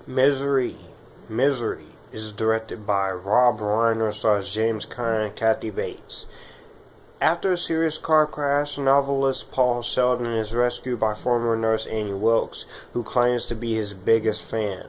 Misery. Misery is directed by Rob Reiner, stars James Caan and Kathy Bates. After a serious car crash, novelist Paul Sheldon is rescued by former nurse Annie Wilkes, who claims to be his biggest fan.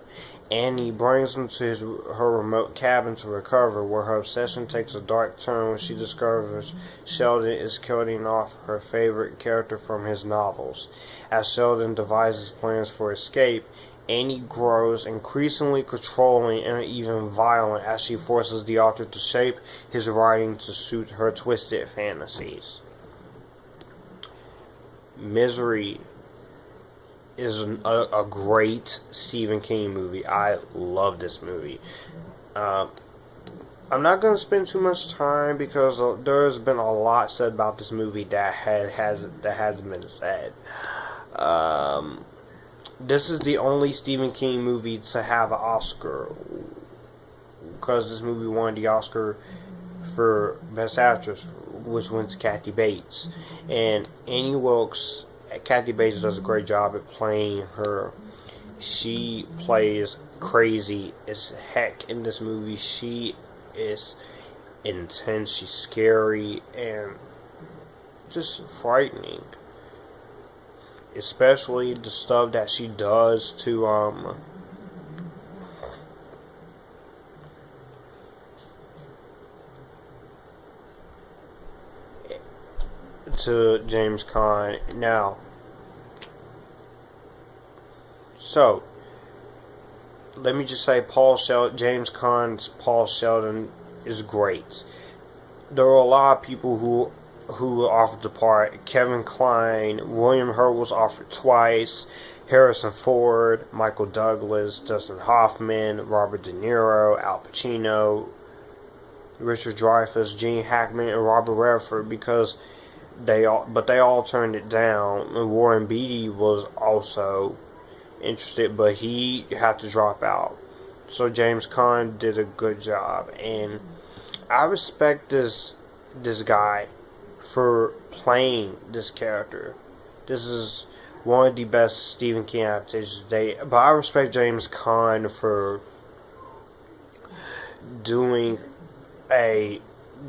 Annie brings him to her remote cabin to recover, where her obsession takes a dark turn when she discovers Sheldon is killing off her favorite character from his novels. As Sheldon devises plans for escape, Annie grows increasingly controlling and even violent as she forces the author to shape his writing to suit her twisted fantasies. Misery is a great Stephen King movie. I love this movie. I'm not going to spend too much time because there's been a lot said about this movie that hasn't been said. This is the only Stephen King movie to have an Oscar, because this movie won the Oscar for Best Actress, which went to Kathy Bates. And Annie Wilkes, Kathy Bates does a great job at playing her. She plays crazy as heck in this movie. She is intense, she's scary, and just frightening. Especially the stuff that she does to James Caan. Now, so let me just say, James Caan's Paul Sheldon is great. There are a lot of people who offered the part. Kevin Kline, William Hurt was offered twice, Harrison Ford, Michael Douglas, Dustin Hoffman, Robert De Niro, Al Pacino, Richard Dreyfuss, Gene Hackman, and Robert Redford, because they all turned it down. And Warren Beatty was also interested, but he had to drop out. So James Caan did a good job, and I respect this guy for playing this character. This is one of the best Stephen King adaptations today. But I respect James Caan for doing a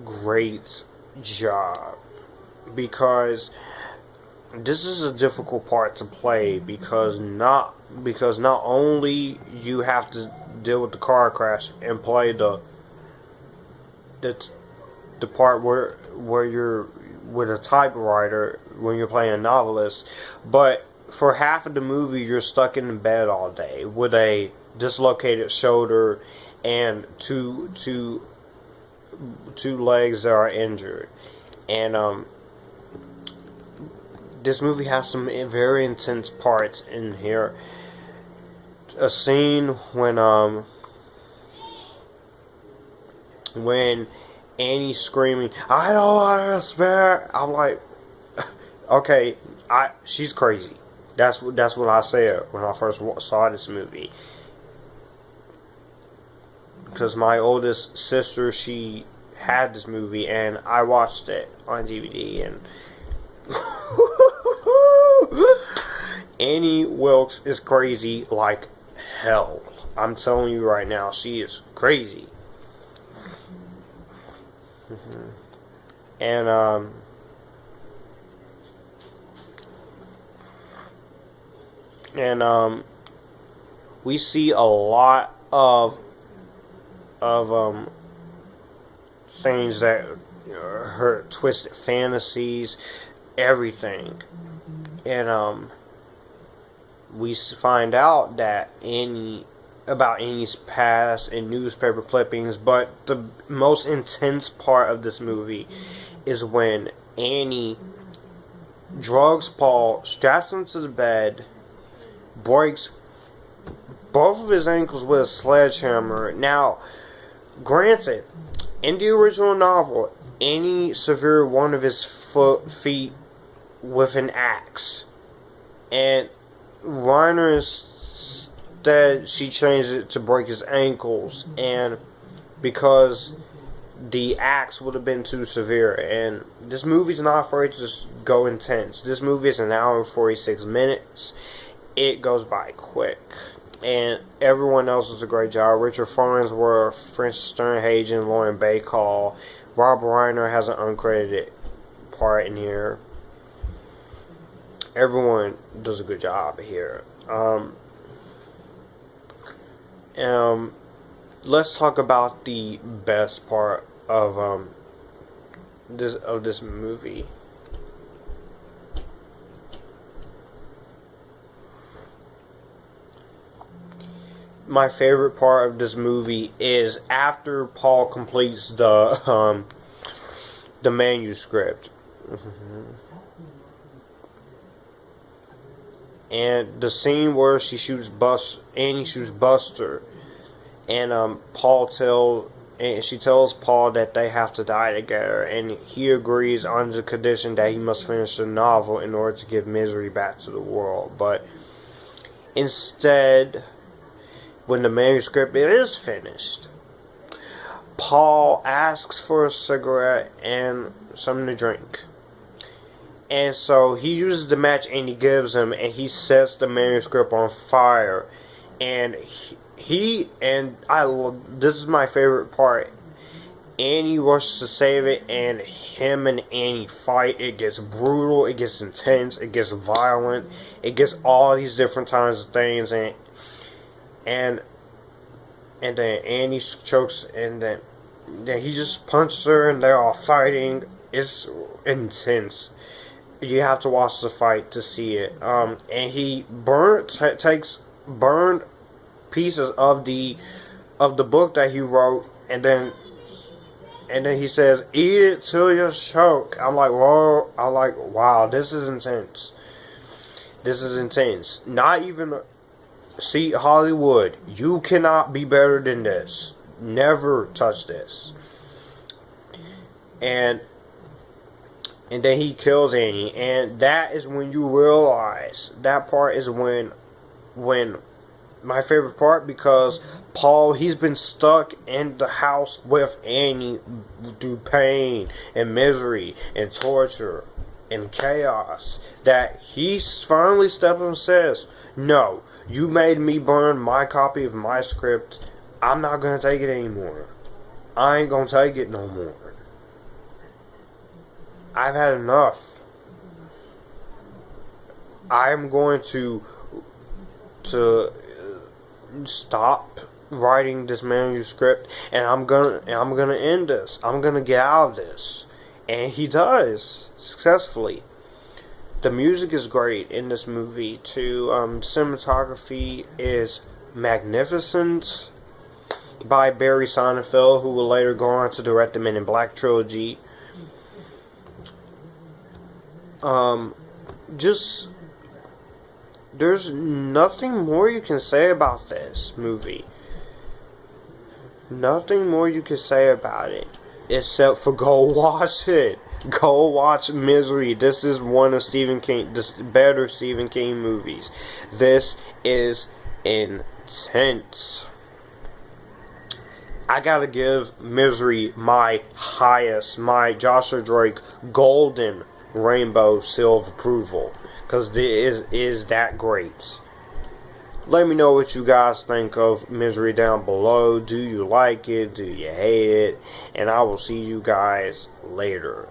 great job, because this is a difficult part to play, because not only you have to deal with the car crash and play the part where you're with a typewriter when you're playing a novelist, but for half of the movie you're stuck in bed all day with a dislocated shoulder and two legs that are injured. And this movie has some very intense parts in here. A scene when Annie's screaming, "I don't want to spare." I'm like, okay, she's crazy. That's what I said when I first saw this movie. Because my oldest sister, she had this movie, and I watched it on DVD, and Annie Wilkes is crazy like hell. I'm telling you right now, she is crazy. And we see a lot of things that her twisted fantasies, everything. And we find out that about Annie's past in newspaper clippings, but the most intense part of this movie is when Annie drugs Paul, straps him to the bed, breaks both of his ankles with a sledgehammer. Now, granted, in the original novel, Annie severed one of his feet with an axe, and Reiner instead she changed it to break his ankles, and because the axe would have been too severe. And this movie's not afraid to just go intense. This movie is an hour and 46 minutes. It goes by quick. and everyone else does a great job. Richard Farnsworth, Frances Sternhagen, Lauren Bacall, Rob Reiner has an uncredited part in here. Everyone does a good job here. Let's talk about the best part of this movie. My favorite part of this movie is after Paul completes the manuscript. And the scene where Annie shoots Buster, and she tells Paul that they have to die together, and he agrees on the condition that he must finish the novel in order to give Misery back to the world. But instead, when the manuscript is finished, Paul asks for a cigarette and something to drink. And so he uses the match Annie gives him, and he sets the manuscript on fire. And this is my favorite part. Annie rushes to save it, and him and Annie fight. It gets brutal, it gets intense, it gets violent, it gets all these different kinds of things, and then Annie chokes, and then he just punches her, and they're all fighting. It's intense. You have to watch the fight to see it. And he takes burned pieces of the book that he wrote, and then he says, "Eat it till you choke." I'm like, whoa! I'm like, wow, this is intense. This is intense. Not even see Hollywood. You cannot be better than this. Never touch this. And then he kills Annie, and that is when you realize, that part is when my favorite part, because Paul, he's been stuck in the house with Annie through pain and misery and torture and chaos, that he finally steps up and says, "No, you made me burn my copy of my script. I'm not gonna take it anymore. I ain't gonna take it no more. I've had enough. I'm going to stop writing this manuscript, and I'm gonna end this. I'm gonna get out of this." And he does successfully. The music is great in this movie too. Cinematography is magnificent by Barry Sonnenfeld, who will later go on to direct the Men in Black trilogy. There's nothing more you can say about this movie. Nothing more you can say about it, except for go watch it. Go watch Misery. This is one of this better Stephen King movies. This is intense. I gotta give Misery my Joshua Drake golden rainbow seal of approval, because it is that great. Let me know what you guys think of Misery down below. Do you like it? Do you hate it? And I will see you guys later.